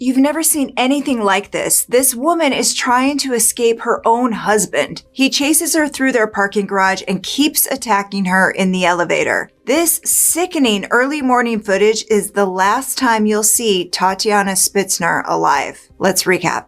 You've never seen anything like this. This woman is trying to escape her own husband. He chases her through their parking garage and keeps attacking her in the elevator. This sickening early morning footage is the last time you'll see Tatiane Spitzner alive. Let's recap.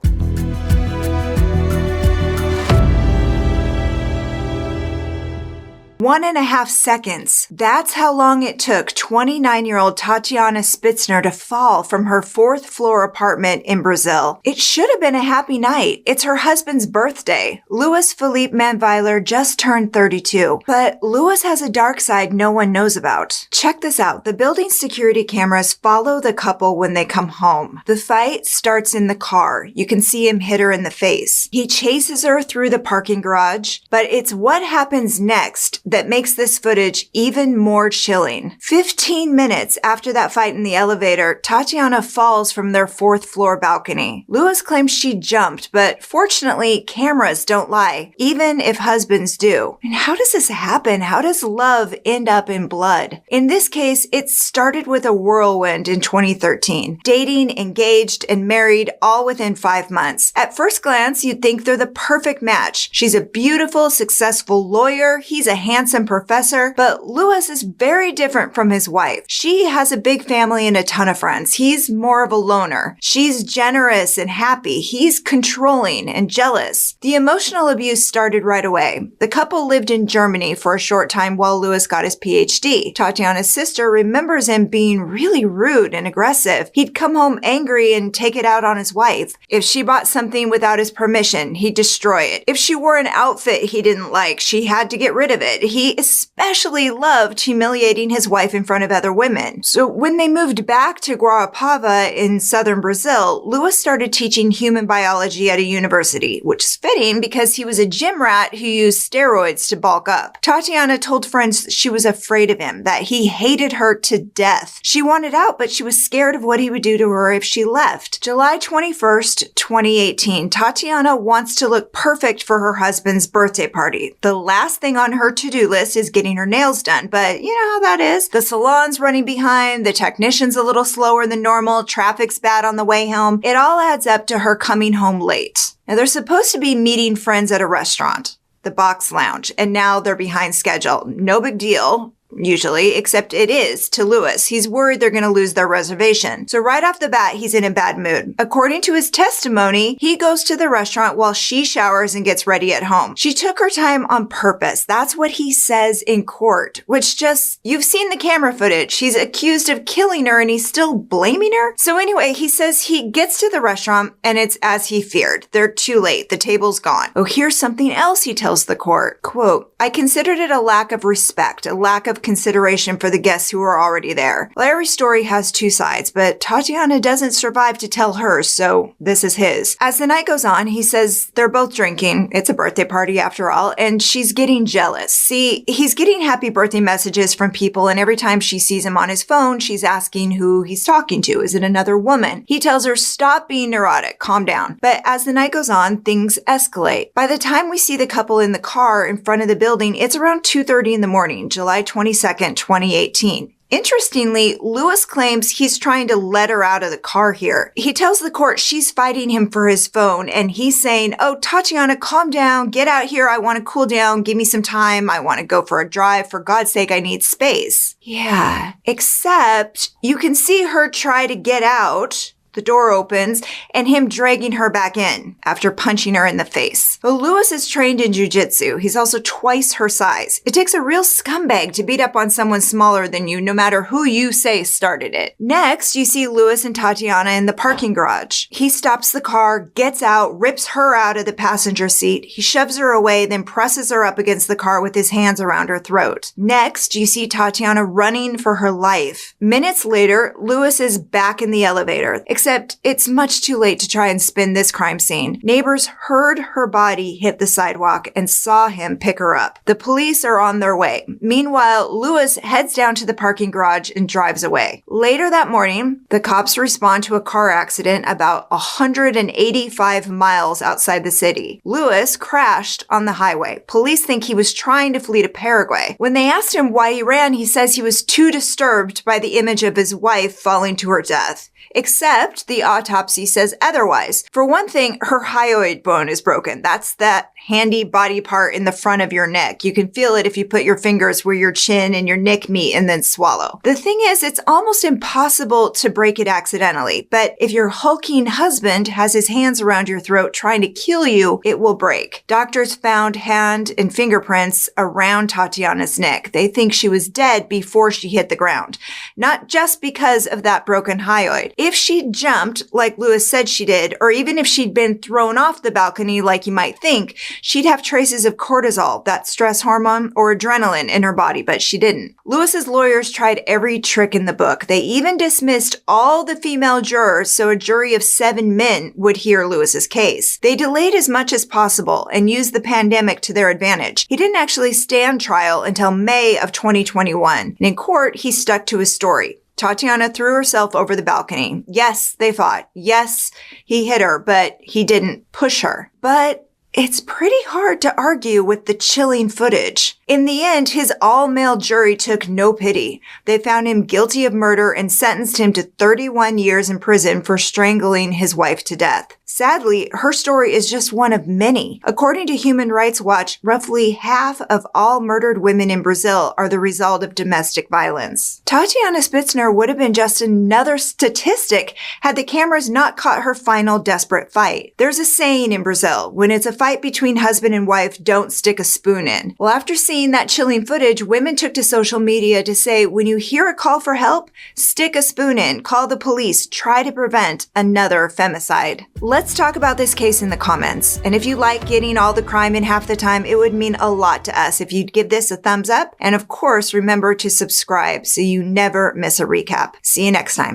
1.5 seconds. That's how long it took 29-year-old Tatiane Spitzner to fall from her 4th floor apartment in Brazil. It should have been a happy night. It's her husband's birthday. Louis Philippe Manweiler just turned 32. But Louis has a dark side no one knows about. Check this out. The building security cameras follow the couple when they come home. The fight starts in the car. You can see him hit her in the face. He chases her through the parking garage, but it's what happens next that makes this footage even more chilling. 15 minutes after that fight in the elevator, Tatiane falls from their 4th floor balcony. Louis claims she jumped, but fortunately, cameras don't lie, even if husbands do. And how does this happen? How does love end up in blood? In this case, it started with a whirlwind in 2013. Dating, engaged, and married all within 5 months. At first glance, you'd think they're the perfect match. She's a beautiful, successful lawyer. He's a handsome professor, but Louis is very different from his wife. She has a big family and a ton of friends. He's more of a loner. She's generous and happy. He's controlling and jealous. The emotional abuse started right away. The couple lived in Germany for a short time while Louis got his PhD. Tatiana's sister remembers him being really rude and aggressive. He'd come home angry and take it out on his wife. If she bought something without his permission, he'd destroy it. If she wore an outfit he didn't like, she had to get rid of it. He especially loved humiliating his wife in front of other women. So when they moved back to Guarapava in southern Brazil, Louis started teaching human biology at a university, which is fitting because he was a gym rat who used steroids to bulk up. Tatiane told friends she was afraid of him, that he hated her to death. She wanted out, but she was scared of what he would do to her if she left. July 21st, 2018, Tatiane wants to look perfect for her husband's birthday party. The last thing on her to-do list is getting her nails done, but you know how that is. The salon's running behind, the technician's a little slower than normal, traffic's bad on the way home. It all adds up to her coming home late. Now they're supposed to be meeting friends at a restaurant, the Box Lounge, and now they're behind schedule. No big deal. Usually, except it is to Louis. He's worried they're going to lose their reservation. So right off the bat, he's in a bad mood. According to his testimony, he goes to the restaurant while she showers and gets ready at home. She took her time on purpose. That's what he says in court, which just, you've seen the camera footage. He's accused of killing her and he's still blaming her. So anyway, he says he gets to the restaurant and it's as he feared. They're too late. The table's gone. Oh, here's something else he tells the court. Quote, I considered it a lack of respect, a lack of consideration for the guests who are already there. Well, every story has two sides, but Tatiane doesn't survive to tell hers, so this is his. As the night goes on, he says they're both drinking. It's a birthday party after all, and she's getting jealous. See, he's getting happy birthday messages from people, and every time she sees him on his phone, she's asking who he's talking to. Is it another woman? He tells her, stop being neurotic, calm down. But as the night goes on, things escalate. By the time we see the couple in the car in front of the building, it's around 2:30 in the morning, July 22nd, 2018. Interestingly, Louis claims he's trying to let her out of the car here. He tells the court she's fighting him for his phone, and he's saying, oh, Tatiane, calm down, get out here, I want to cool down, give me some time, I want to go for a drive, for God's sake, I need space. Yeah, except you can see her try to get out. The door opens, and him dragging her back in after punching her in the face. Well, Louis is trained in jiu-jitsu. He's also twice her size. It takes a real scumbag to beat up on someone smaller than you, no matter who you say started it. Next, you see Louis and Tatiane in the parking garage. He stops the car, gets out, rips her out of the passenger seat. He shoves her away, then presses her up against the car with his hands around her throat. Next, you see Tatiane running for her life. Minutes later, Louis is back in the elevator. Except it's much too late to try and spin this crime scene. Neighbors heard her body hit the sidewalk and saw him pick her up. The police are on their way. Meanwhile, Louis heads down to the parking garage and drives away. Later that morning, the cops respond to a car accident about 185 miles outside the city. Louis crashed on the highway. Police think he was trying to flee to Paraguay. When they asked him why he ran, he says he was too disturbed by the image of his wife falling to her death. Except except the autopsy says otherwise. For one thing, her hyoid bone is broken. That's that handy body part in the front of your neck. You can feel it if you put your fingers where your chin and your neck meet and then swallow. The thing is, it's almost impossible to break it accidentally, but if your hulking husband has his hands around your throat trying to kill you, it will break. Doctors found hand and fingerprints around Tatiana's neck. They think she was dead before she hit the ground, not just because of that broken hyoid. If she'd jumped like Lewis said she did, or even if she'd been thrown off the balcony like you might think, she'd have traces of cortisol, that stress hormone, or adrenaline in her body, but she didn't. Lewis's lawyers tried every trick in the book. They even dismissed all the female jurors so a jury of 7 men would hear Lewis's case. They delayed as much as possible and used the pandemic to their advantage. He didn't actually stand trial until May of 2021. And in court, he stuck to his story. Tatiana threw herself over the balcony. Yes, they fought. Yes, he hit her, but he didn't push her. But it's pretty hard to argue with the chilling footage. In the end, his all-male jury took no pity. They found him guilty of murder and sentenced him to 31 years in prison for strangling his wife to death. Sadly, her story is just one of many. According to Human Rights Watch, roughly half of all murdered women in Brazil are the result of domestic violence. Tatiane Spitzner would have been just another statistic had the cameras not caught her final desperate fight. There's a saying in Brazil, when it's a fight between husband and wife, don't stick a spoon in. Well, after seeing that chilling footage, women took to social media to say, when you hear a call for help, stick a spoon in, call the police, try to prevent another femicide. Let's talk about this case in the comments. And if you like getting all the crime in half the time, it would mean a lot to us if you'd give this a thumbs up. And of course, remember to subscribe so you never miss a recap. See you next time.